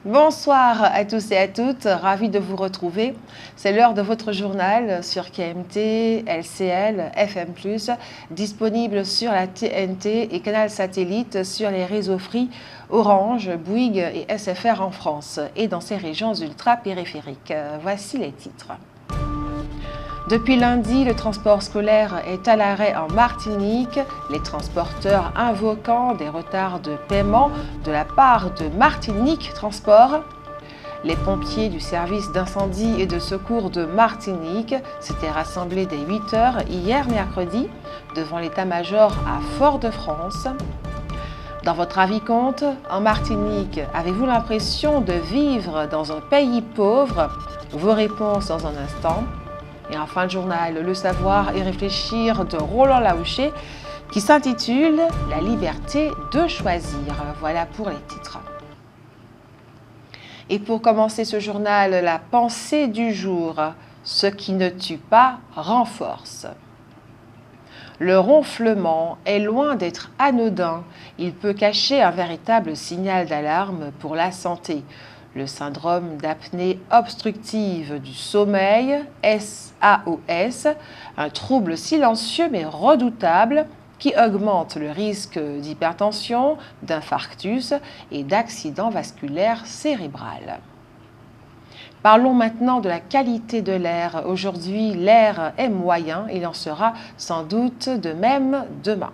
Bonsoir à tous et à toutes, ravi de vous retrouver. C'est l'heure de votre journal sur KMT, LCL, FM+, disponible sur la TNT et canal satellite sur les réseaux Free, Orange, Bouygues et SFR en France et dans ces régions ultra-périphériques. Voici les titres. Depuis lundi, le transport scolaire est à l'arrêt en Martinique, les transporteurs invoquant des retards de paiement de la part de Martinique Transport. Les pompiers du service d'incendie et de secours de Martinique s'étaient rassemblés dès 8 heures hier mercredi devant l'état-major à Fort-de-France. Dans votre avis-compte, en Martinique, avez-vous l'impression de vivre dans un pays pauvre? Vos réponses dans un instant. Et en fin de journal, le savoir et réfléchir de Roland Laouché qui s'intitule « La liberté de choisir ». Voilà pour les titres. Et pour commencer ce journal, la pensée du jour. Ce qui ne tue pas renforce. Le ronflement est loin d'être anodin. Il peut cacher un véritable signal d'alarme pour la santé. Le syndrome d'apnée obstructive du sommeil, SAOS, un trouble silencieux mais redoutable qui augmente le risque d'hypertension, d'infarctus et d'accident vasculaire cérébral. Parlons maintenant de la qualité de l'air. Aujourd'hui, l'air est moyen, il en sera sans doute de même demain.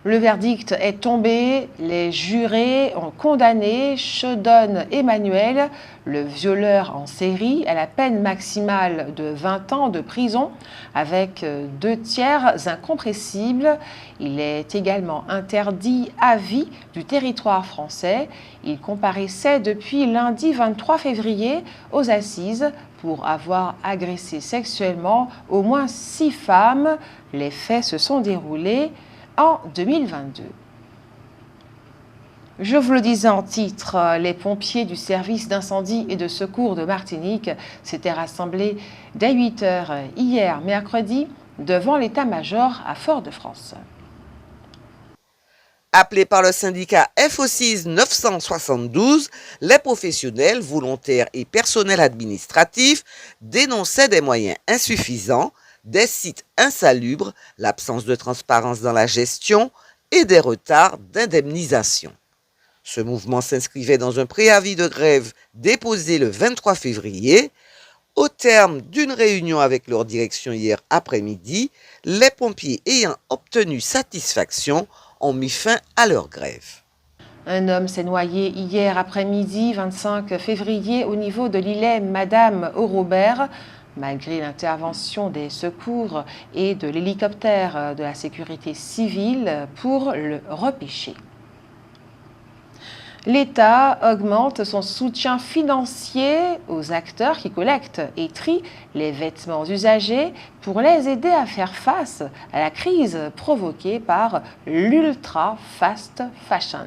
Le verdict est tombé, les jurés ont condamné Chaudonne Emmanuel, le violeur en série, à la peine maximale de 20 ans de prison avec 2 tiers incompressibles. Il est également interdit à vie du territoire français. Il comparaissait depuis lundi 23 février aux assises pour avoir agressé sexuellement au moins 6 femmes. Les faits se sont déroulés en 2022. Je vous le disais en titre, les pompiers du service d'incendie et de secours de Martinique s'étaient rassemblés dès 8 heures hier mercredi devant l'état-major à Fort-de-France. Appelés par le syndicat FO6 972, les professionnels, volontaires et personnels administratifs dénonçaient des moyens insuffisants, des sites insalubres, l'absence de transparence dans la gestion et des retards d'indemnisation. Ce mouvement s'inscrivait dans un préavis de grève déposé le 23 février. Au terme d'une réunion avec leur direction hier après-midi, les pompiers ayant obtenu satisfaction ont mis fin à leur grève. Un homme s'est noyé hier après-midi, 25 février, au niveau de l'îlet Madame au Robert. Malgré l'intervention des secours et de l'hélicoptère de la sécurité civile pour le repêcher. L'État augmente son soutien financier aux acteurs qui collectent et trient les vêtements usagés pour les aider à faire face à la crise provoquée par l'ultra fast fashion.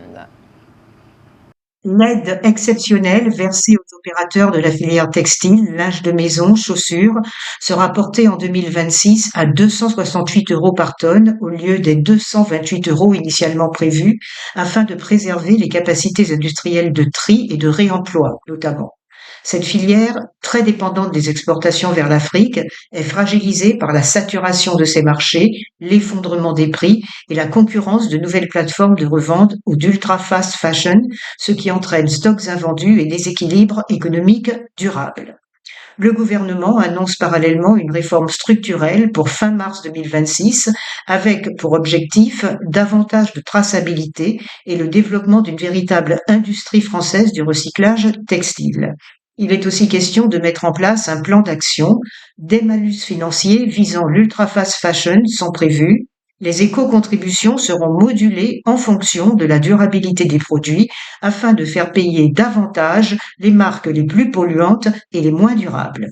L'aide exceptionnelle versée aux opérateurs de la filière textile, linge de maison, chaussures, sera portée en 2026 à 268 € par tonne au lieu des 228 € initialement prévus, afin de préserver les capacités industrielles de tri et de réemploi, notamment. Cette filière, très dépendante des exportations vers l'Afrique, est fragilisée par la saturation de ses marchés, l'effondrement des prix et la concurrence de nouvelles plateformes de revente ou d'ultra fast fashion, ce qui entraîne stocks invendus et déséquilibres économiques durables. Le gouvernement annonce parallèlement une réforme structurelle pour fin mars 2026 avec pour objectif davantage de traçabilité et le développement d'une véritable industrie française du recyclage textile. Il est aussi question de mettre en place un plan d'action. Des malus financiers visant l'ultra fast fashion sont prévus. Les éco-contributions seront modulées en fonction de la durabilité des produits afin de faire payer davantage les marques les plus polluantes et les moins durables.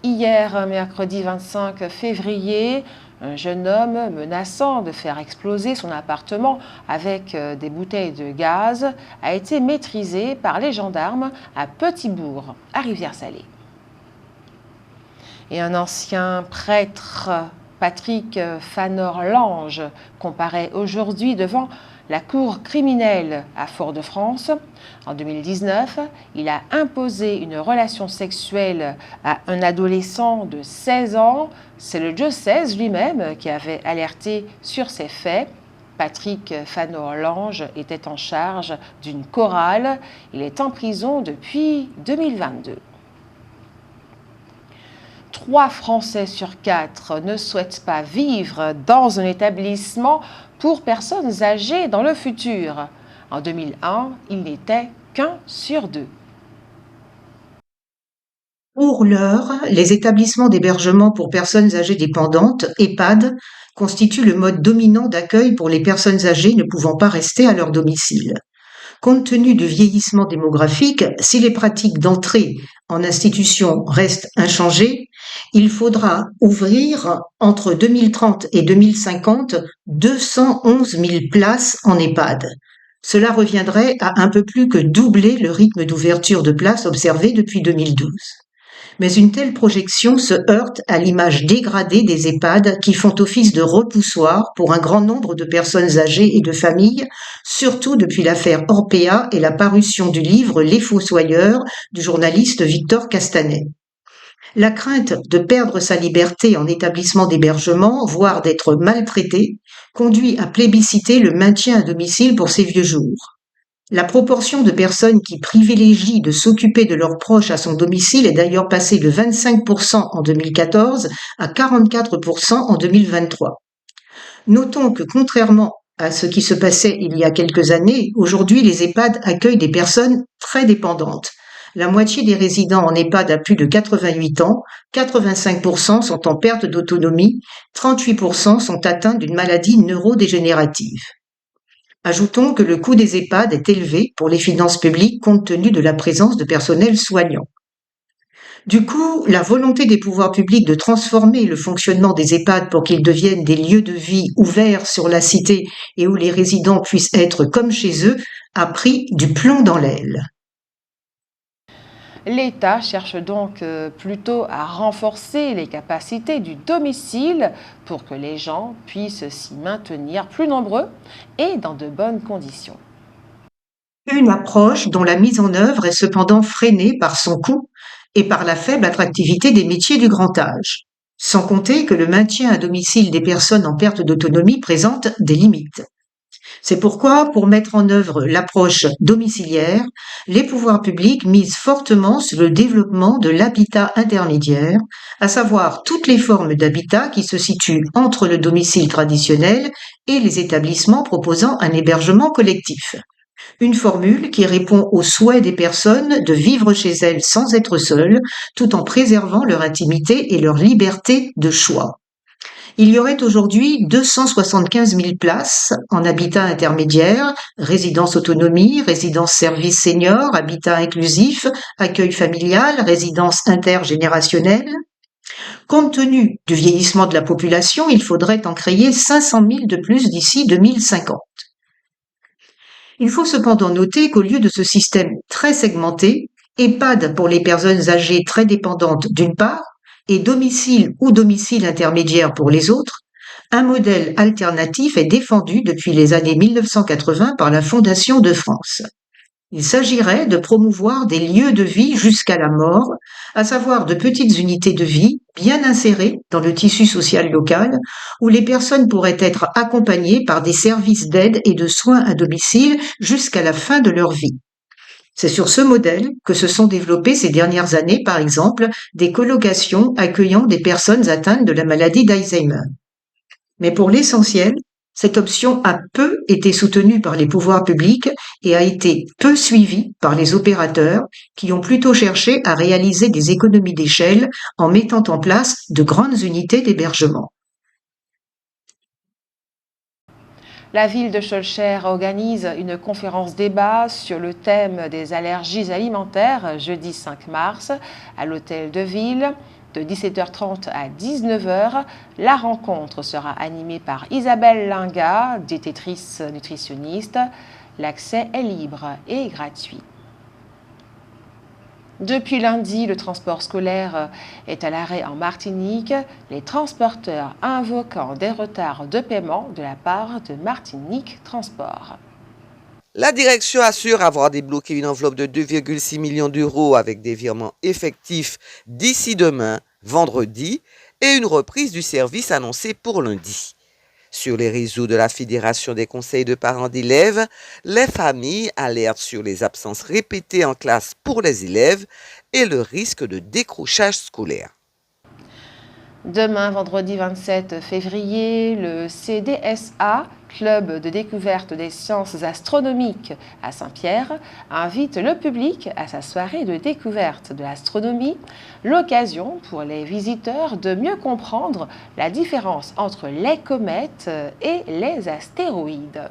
Hier, mercredi 25 février, un jeune homme menaçant de faire exploser son appartement avec des bouteilles de gaz a été maîtrisé par les gendarmes à Petit-Bourg, à Rivière-Salée. Et un ancien prêtre, Patrick Fanor-Lange, comparaît aujourd'hui devant la cour criminelle à Fort-de-France. En 2019, il a imposé une relation sexuelle à un adolescent de 16 ans. C'est le diocèse lui-même qui avait alerté sur ces faits. Patrick Fano-Lange était en charge d'une chorale. Il est en prison depuis 2022. 3 Français sur 4 ne souhaitent pas vivre dans un établissement pour personnes âgées dans le futur. En 2001, il n'était qu'1 sur 2. Pour l'heure, les établissements d'hébergement pour personnes âgées dépendantes, EHPAD, constituent le mode dominant d'accueil pour les personnes âgées ne pouvant pas rester à leur domicile. Compte tenu du vieillissement démographique, si les pratiques d'entrée en institution restent inchangées, il faudra ouvrir entre 2030 et 2050 211 000 places en EHPAD. Cela reviendrait à un peu plus que doubler le rythme d'ouverture de places observé depuis 2012. Mais une telle projection se heurte à l'image dégradée des EHPAD qui font office de repoussoir pour un grand nombre de personnes âgées et de familles, surtout depuis l'affaire Orpea et la parution du livre Les Fossoyeurs du journaliste Victor Castanet. La crainte de perdre sa liberté en établissement d'hébergement, voire d'être maltraité, conduit à plébisciter le maintien à domicile pour ces vieux jours. La proportion de personnes qui privilégient de s'occuper de leurs proches à son domicile est d'ailleurs passée de 25% en 2014 à 44% en 2023. Notons que contrairement à ce qui se passait il y a quelques années, aujourd'hui les EHPAD accueillent des personnes très dépendantes. La moitié des résidents en EHPAD a plus de 88 ans, 85% sont en perte d'autonomie, 38% sont atteints d'une maladie neurodégénérative. Ajoutons que le coût des EHPAD est élevé pour les finances publiques compte tenu de la présence de personnel soignant. Du coup, la volonté des pouvoirs publics de transformer le fonctionnement des EHPAD pour qu'ils deviennent des lieux de vie ouverts sur la cité et où les résidents puissent être comme chez eux a pris du plomb dans l'aile. L'État cherche donc plutôt à renforcer les capacités du domicile pour que les gens puissent s'y maintenir plus nombreux et dans de bonnes conditions. Une approche dont la mise en œuvre est cependant freinée par son coût et par la faible attractivité des métiers du grand âge. Sans compter que le maintien à domicile des personnes en perte d'autonomie présente des limites. C'est pourquoi, pour mettre en œuvre l'approche domiciliaire, les pouvoirs publics misent fortement sur le développement de l'habitat intermédiaire, à savoir toutes les formes d'habitat qui se situent entre le domicile traditionnel et les établissements proposant un hébergement collectif. Une formule qui répond au souhait des personnes de vivre chez elles sans être seules, tout en préservant leur intimité et leur liberté de choix. Il y aurait aujourd'hui 275 000 places en habitat intermédiaire, résidence autonomie, résidence service senior, habitat inclusif, accueil familial, résidence intergénérationnelle. Compte tenu du vieillissement de la population, il faudrait en créer 500 000 de plus d'ici 2050. Il faut cependant noter qu'au lieu de ce système très segmenté, EHPAD pour les personnes âgées très dépendantes d'une part, et domicile ou domicile intermédiaire pour les autres, un modèle alternatif est défendu depuis les années 1980 par la Fondation de France. Il s'agirait de promouvoir des lieux de vie jusqu'à la mort, à savoir de petites unités de vie bien insérées dans le tissu social local, où les personnes pourraient être accompagnées par des services d'aide et de soins à domicile jusqu'à la fin de leur vie. C'est sur ce modèle que se sont développées ces dernières années, par exemple, des colocations accueillant des personnes atteintes de la maladie d'Alzheimer. Mais pour l'essentiel, cette option a peu été soutenue par les pouvoirs publics et a été peu suivie par les opérateurs qui ont plutôt cherché à réaliser des économies d'échelle en mettant en place de grandes unités d'hébergement. La ville de Schœlcher organise une conférence débat sur le thème des allergies alimentaires jeudi 5 mars à l'hôtel de ville. De 17h30 à 19h, la rencontre sera animée par Isabelle Linga, diététrice nutritionniste. L'accès est libre et gratuit. Depuis lundi, le transport scolaire est à l'arrêt en Martinique, les transporteurs invoquant des retards de paiement de la part de Martinique Transport. La direction assure avoir débloqué une enveloppe de 2,6 millions d'euros avec des virements effectifs d'ici demain, vendredi, et une reprise du service annoncée pour lundi. Sur les réseaux de la Fédération des conseils de parents d'élèves, les familles alertent sur les absences répétées en classe pour les élèves et le risque de décrochage scolaire. Demain, vendredi 27 février, le CDSA, Club de découverte des sciences astronomiques à Saint-Pierre, invite le public à sa soirée de découverte de l'astronomie, l'occasion pour les visiteurs de mieux comprendre la différence entre les comètes et les astéroïdes.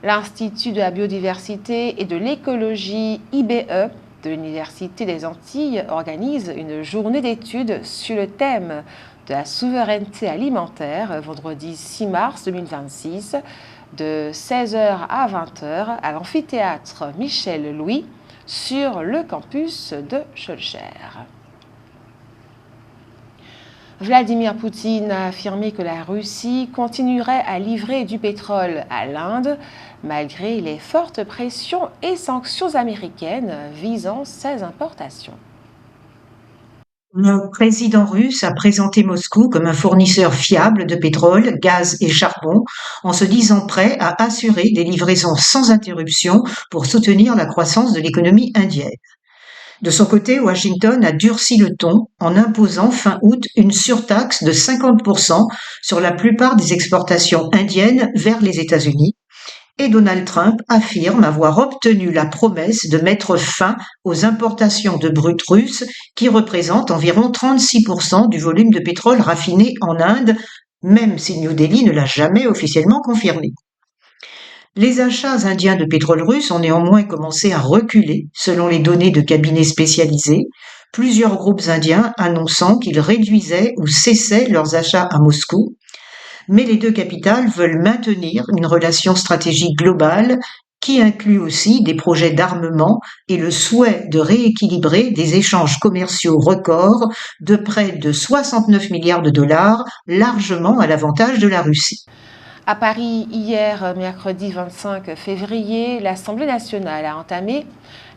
L'Institut de la biodiversité et de l'écologie IBE de l'Université des Antilles organise une journée d'études sur le thème de la souveraineté alimentaire vendredi 6 mars 2026 de 16h à 20h à l'amphithéâtre Michel Louis sur le campus de Schœlcher. Vladimir Poutine a affirmé que la Russie continuerait à livrer du pétrole à l'Inde malgré les fortes pressions et sanctions américaines visant ses importations. Le président russe a présenté Moscou comme un fournisseur fiable de pétrole, gaz et charbon, en se disant prêt à assurer des livraisons sans interruption pour soutenir la croissance de l'économie indienne. De son côté, Washington a durci le ton en imposant fin août une surtaxe de 50% sur la plupart des exportations indiennes vers les États-Unis, et Donald Trump affirme avoir obtenu la promesse de mettre fin aux importations de brut russe qui représentent environ 36% du volume de pétrole raffiné en Inde, même si New Delhi ne l'a jamais officiellement confirmé. Les achats indiens de pétrole russe ont néanmoins commencé à reculer, selon les données de cabinets spécialisés, plusieurs groupes indiens annonçant qu'ils réduisaient ou cessaient leurs achats à Moscou, mais les deux capitales veulent maintenir une relation stratégique globale qui inclut aussi des projets d'armement et le souhait de rééquilibrer des échanges commerciaux records de près de 69 milliards de dollars, largement à l'avantage de la Russie. À Paris, hier, mercredi 25 février, l'Assemblée nationale a entamé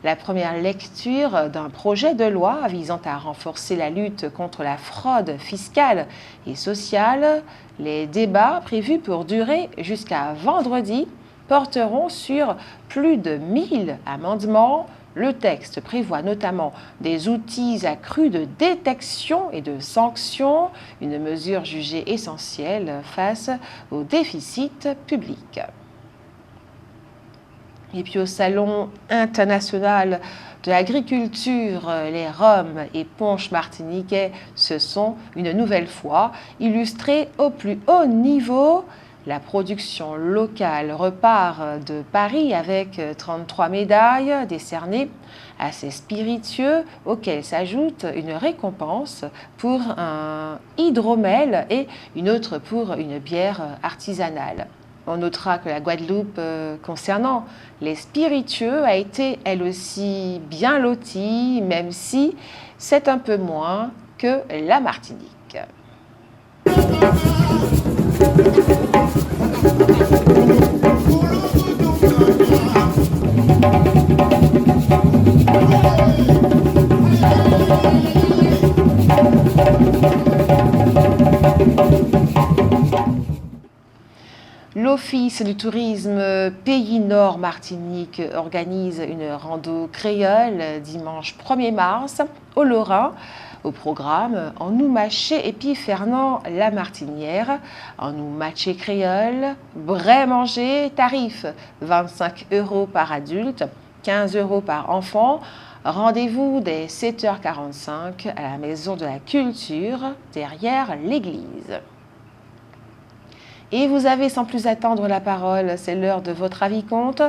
la première lecture d'un projet de loi visant à renforcer la lutte contre la fraude fiscale et sociale. Les débats prévus pour durer jusqu'à vendredi porteront sur plus de 1000 amendements. Le texte prévoit notamment des outils accrus de détection et de sanction, une mesure jugée essentielle face au déficit public. Et puis au Salon international de l'agriculture, les rhums et punchs martiniquais se sont une nouvelle fois illustrés au plus haut niveau. La production locale repart de Paris avec 33 médailles décernées à ces spiritueux auxquels s'ajoute une récompense pour un hydromel et une autre pour une bière artisanale. On notera que la Guadeloupe, concernant les spiritueux, a été elle aussi bien lotie, même si c'est un peu moins que la Martinique. L'Office du tourisme Pays Nord Martinique organise une rando créole dimanche 1er mars au Lorrain. Au programme, en nous mâcher et puis Fernand la Martinière, en nous matcher créole, brais manger, tarif 25 € par adulte, 15 € par enfant. Rendez-vous dès 7h45 à la Maison de la Culture, derrière l'église. Et vous avez sans plus attendre la parole, c'est l'heure de votre avis compte.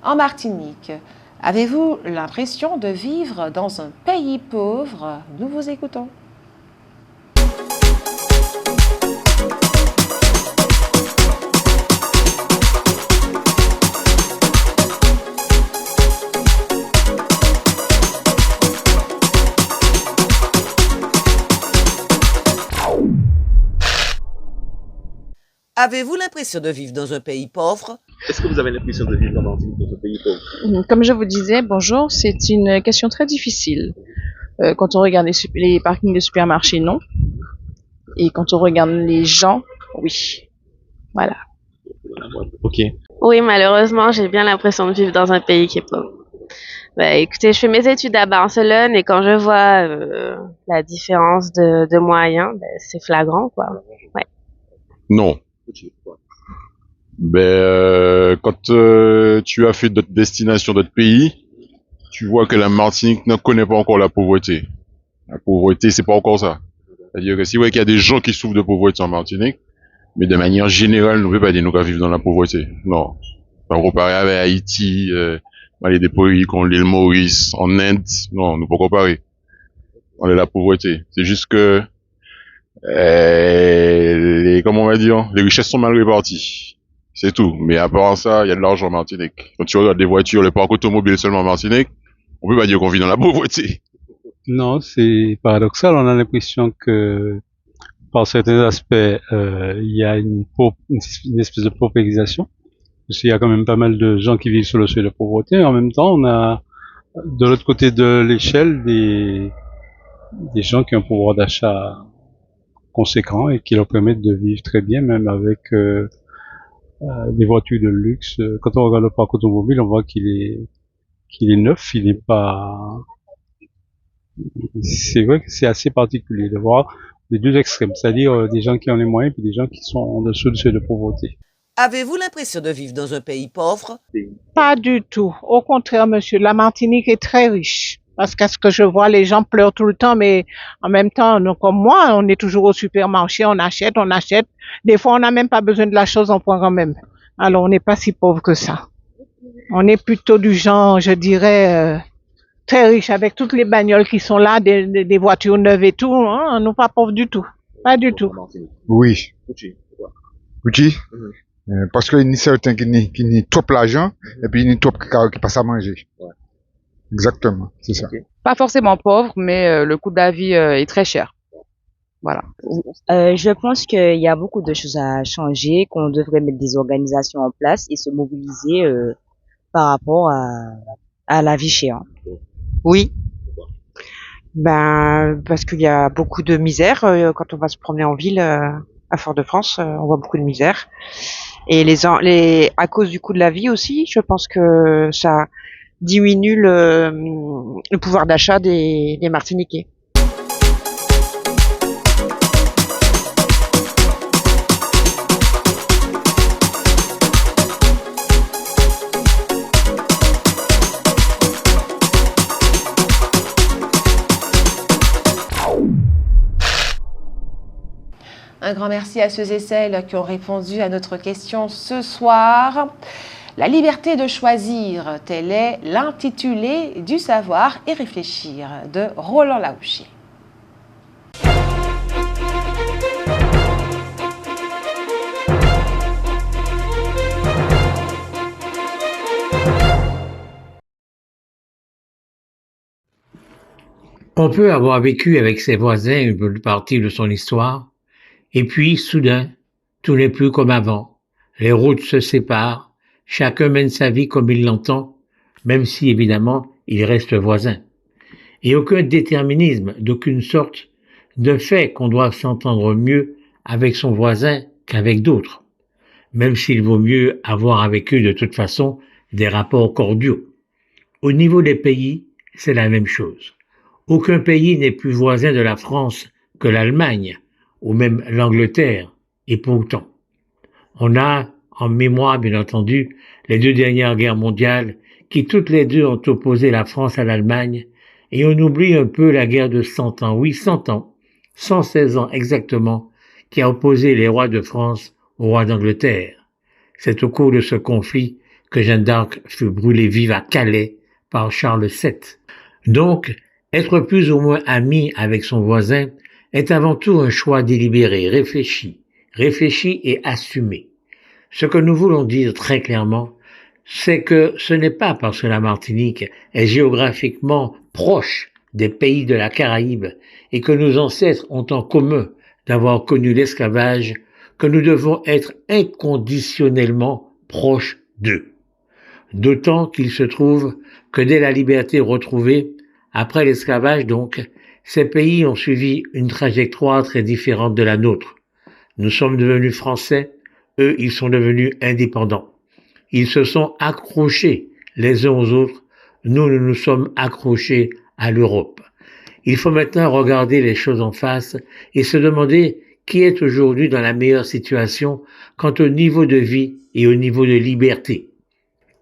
En Martinique, avez-vous l'impression de vivre dans un pays pauvre? Nous vous écoutons. Avez-vous l'impression de vivre dans un pays pauvre? Est-ce que vous avez l'impression de vivre en Martinique dans un pays pauvre? Comme je vous disais, bonjour, c'est une question très difficile. Quand on regarde les parkings de supermarchés, non. Et quand on regarde les gens, oui. Voilà. Ok. Oui, malheureusement, j'ai bien l'impression de vivre dans un pays qui est pauvre. Bah, écoutez, je fais mes études à Barcelone et quand je vois la différence de moyens, c'est flagrant, quoi. Ouais. Non. Quand tu as fait d'autres destinations, d'autres pays, tu vois que la Martinique ne connaît pas encore la pauvreté. La pauvreté, c'est pas encore ça. C'est-à-dire que c'est vrai qu'il y a des gens qui souffrent de pauvreté en Martinique, mais de manière générale, nous ne pouvons pas dire nous qu'à vivre dans la pauvreté. Non. Pas comparer avec Haïti, des pays comme l'île Maurice, en Inde, non, nous ne pouvons pas comparer. On est la pauvreté. C'est juste que, comment on va dire, les richesses sont mal réparties. C'est tout. Mais à part ça, il y a de l'argent en Martinique. Quand tu regardes les voitures, les parcs automobiles seulement en Martinique, on peut pas dire qu'on vit dans la pauvreté. Non, c'est paradoxal. On a l'impression que, par certains aspects, il y a une espèce de paupérisation. Parce qu'il y a quand même pas mal de gens qui vivent sur le seuil de pauvreté. En même temps, on a, de l'autre côté de l'échelle, des gens qui ont un pouvoir d'achat conséquent et qui leur permettent de vivre très bien, même avec des voitures de luxe. Quand on regarde le parc automobile, on voit qu'il est neuf, il n'est pas. C'est vrai que c'est assez particulier de voir les deux extrêmes, c'est-à-dire des gens qui ont les moyens et des gens qui sont en dessous du seuil de pauvreté. Avez-vous l'impression de vivre dans un pays pauvre? Pas du tout. Au contraire, monsieur, la Martinique est très riche. Parce qu'à ce que je vois, les gens pleurent tout le temps, mais en même temps, nous, comme moi, on est toujours au supermarché, on achète. Des fois, on n'a même pas besoin de la chose, on prend quand même. Alors, on n'est pas si pauvre que ça. On est plutôt du genre, je dirais, très riche, avec toutes les bagnoles qui sont là, des voitures neuves et tout. Hein, on n'est pas pauvre du tout. Pas du tout. Oui. Outil. Parce qu'il y a certains qui n'y trop l'argent, et puis il y a trop qui passent à manger. Ouais. Exactement, c'est ça. Okay. Pas forcément pauvre, mais le coût de la vie est très cher. Voilà. Je pense qu'il y a beaucoup de choses à changer, qu'on devrait mettre des organisations en place et se mobiliser par rapport à la vie chère. Oui. Parce qu'il y a beaucoup de misère quand on va se promener en ville à Fort-de-France, on voit beaucoup de misère. Et à cause du coût de la vie aussi, je pense que ça diminue le pouvoir d'achat des Martiniquais. Un grand merci à ceux et celles qui ont répondu à notre question ce soir. La liberté de choisir, tel est l'intitulé du Savoir et réfléchir de Roland Laouché. On peut avoir vécu avec ses voisins une bonne partie de son histoire, et puis, soudain, tout n'est plus comme avant. Les routes se séparent, chacun mène sa vie comme il l'entend, même si, évidemment, il reste voisin. Et aucun déterminisme d'aucune sorte ne fait qu'on doit s'entendre mieux avec son voisin qu'avec d'autres, même s'il vaut mieux avoir avec eux de toute façon des rapports cordiaux. Au niveau des pays, c'est la même chose. Aucun pays n'est plus voisin de la France que l'Allemagne, ou même l'Angleterre, et pourtant. On a en mémoire, bien entendu, les deux dernières guerres mondiales qui toutes les deux ont opposé la France à l'Allemagne, et on oublie un peu la guerre de 100 ans, oui 100 ans, 116 ans exactement, qui a opposé les rois de France aux rois d'Angleterre. C'est au cours de ce conflit que Jeanne d'Arc fut brûlée vive à Calais par Charles VII. Donc, être plus ou moins ami avec son voisin est avant tout un choix délibéré, réfléchi et assumé. Ce que nous voulons dire très clairement, c'est que ce n'est pas parce que la Martinique est géographiquement proche des pays de la Caraïbe et que nos ancêtres ont en commun d'avoir connu l'esclavage que nous devons être inconditionnellement proches d'eux. D'autant qu'il se trouve que dès la liberté retrouvée, après l'esclavage donc, ces pays ont suivi une trajectoire très différente de la nôtre. Nous sommes devenus français, eux ils sont devenus indépendants. Ils se sont accrochés les uns aux autres, nous nous sommes accrochés à l'Europe. Il faut maintenant regarder les choses en face et se demander qui est aujourd'hui dans la meilleure situation quant au niveau de vie et au niveau de liberté.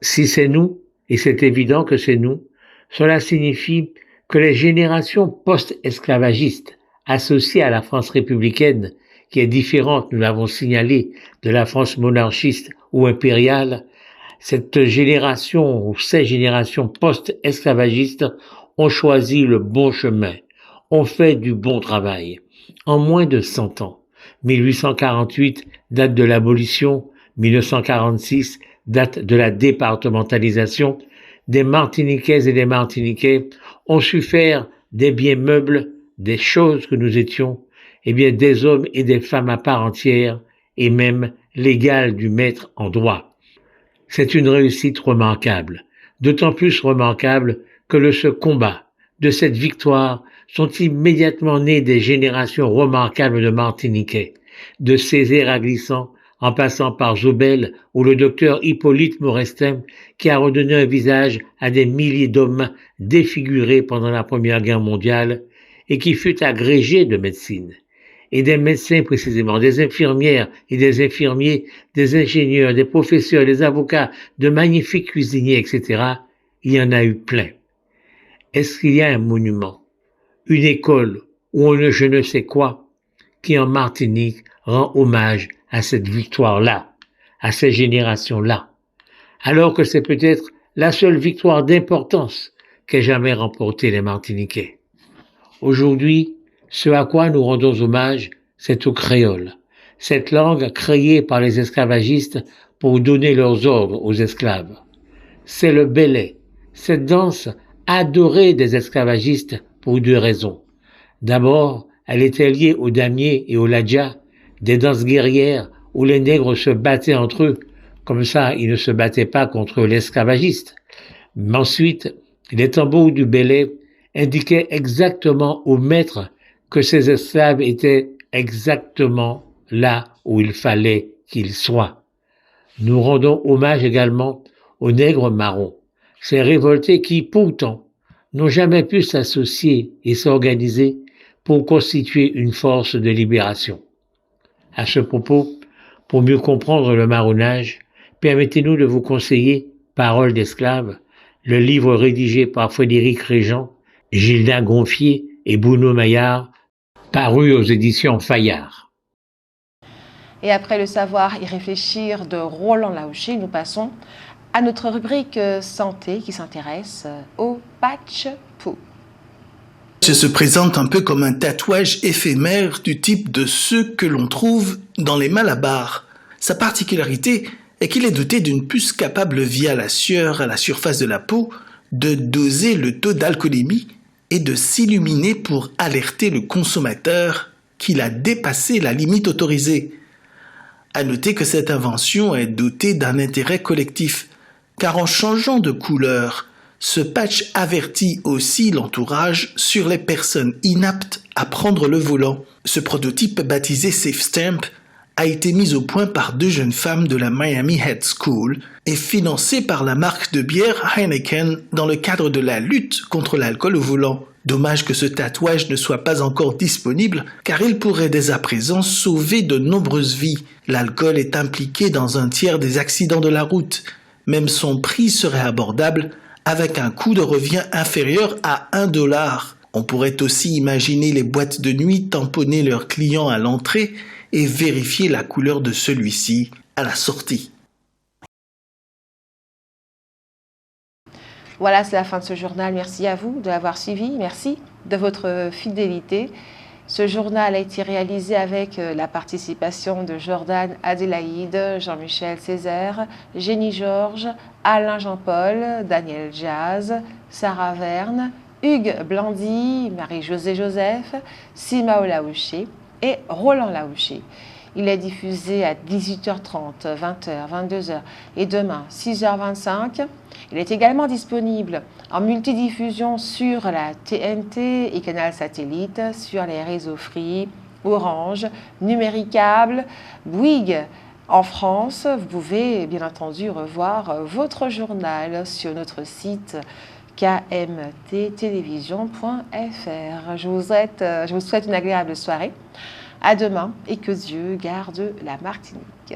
Si c'est nous, et c'est évident que c'est nous, cela signifie que les générations post-esclavagistes associées à la France républicaine, qui est différente, nous l'avons signalé, de la France monarchiste ou impériale, cette génération ou ces générations post-esclavagistes ont choisi le bon chemin, ont fait du bon travail. En moins de 100 ans, 1848 date de l'abolition, 1946 date de la départementalisation, des Martiniquaises et des Martiniquais ont su faire des biens meubles, des choses que nous étions, et bien des hommes et des femmes à part entière, et même l'égal du maître en droit. C'est une réussite remarquable, d'autant plus remarquable que de ce combat, de cette victoire, sont immédiatement nées des générations remarquables de Martiniquais, de Césaire à Glissant, en passant par Zobel ou le docteur Hippolyte Morestin, qui a redonné un visage à des milliers d'hommes défigurés pendant la Première Guerre mondiale et qui fut agrégé de médecine. Et des médecins précisément, des infirmières et des infirmiers, des ingénieurs, des professeurs, des avocats, de magnifiques cuisiniers, etc. Il y en a eu plein. Est-ce qu'il y a un monument, une école ou je ne sais quoi qui en Martinique rend hommage à cette victoire-là, à ces générations-là, alors que c'est peut-être la seule victoire d'importance qu'aient jamais remportée les Martiniquais. Aujourd'hui, ce à quoi nous rendons hommage, c'est au créole, cette langue créée par les esclavagistes pour donner leurs ordres aux esclaves. C'est le belé, cette danse adorée des esclavagistes pour deux raisons. D'abord, elle était liée au damier et au ladja, des danses guerrières où les nègres se battaient entre eux. Comme ça, ils ne se battaient pas contre l'esclavagiste. Mais ensuite, les tambours du belé indiquaient exactement au maître que ces esclaves étaient exactement là où il fallait qu'ils soient. Nous rendons hommage également aux nègres marrons, ces révoltés qui, pourtant, n'ont jamais pu s'associer et s'organiser pour constituer une force de libération. À ce propos, pour mieux comprendre le marronnage, permettez-nous de vous conseiller Paroles d'esclaves, le livre rédigé par Frédéric Régent, Gilda Gonfier et Bruno Maillard, paru aux éditions Fayard. Et après le savoir y réfléchir de Roland Laouché, nous passons à notre rubrique santé qui s'intéresse au patch peau. Se présente un peu comme un tatouage éphémère du type de ceux que l'on trouve dans les Malabars. Sa particularité est qu'il est doté d'une puce capable via la sueur à la surface de la peau de doser le taux d'alcoolémie et de s'illuminer pour alerter le consommateur qu'il a dépassé la limite autorisée. À noter que cette invention est dotée d'un intérêt collectif, car en changeant de couleur, ce patch avertit aussi l'entourage sur les personnes inaptes à prendre le volant. Ce prototype baptisé Safe Stamp a été mis au point par deux jeunes femmes de la Miami Head School et financé par la marque de bière Heineken dans le cadre de la lutte contre l'alcool au volant. Dommage que ce tatouage ne soit pas encore disponible car il pourrait dès à présent sauver de nombreuses vies. L'alcool est impliqué dans un tiers des accidents de la route. Même son prix serait abordable avec un coût de revient inférieur à $1. On pourrait aussi imaginer les boîtes de nuit tamponner leurs clients à l'entrée et vérifier la couleur de celui-ci à la sortie. Voilà, c'est la fin de ce journal. Merci à vous de l'avoir suivi. Merci de votre fidélité. Ce journal a été réalisé avec la participation de Jordan Adélaïde, Jean-Michel Césaire, Jenny Georges, Alain Jean-Paul, Daniel Jazz, Sarah Verne, Hugues Blandy, Marie-Josée Joseph, Simao Laouché et Roland Laouché. Il est diffusé à 18h30, 20h, 22h et demain 6h25. Il est également disponible en multidiffusion sur la TNT et Canal Satellite, sur les réseaux Free, Orange, Numéricable, Bouygues. En France, vous pouvez bien entendu revoir votre journal sur notre site kmttelevision.fr. Je vous souhaite une agréable soirée. À demain et que Dieu garde la Martinique.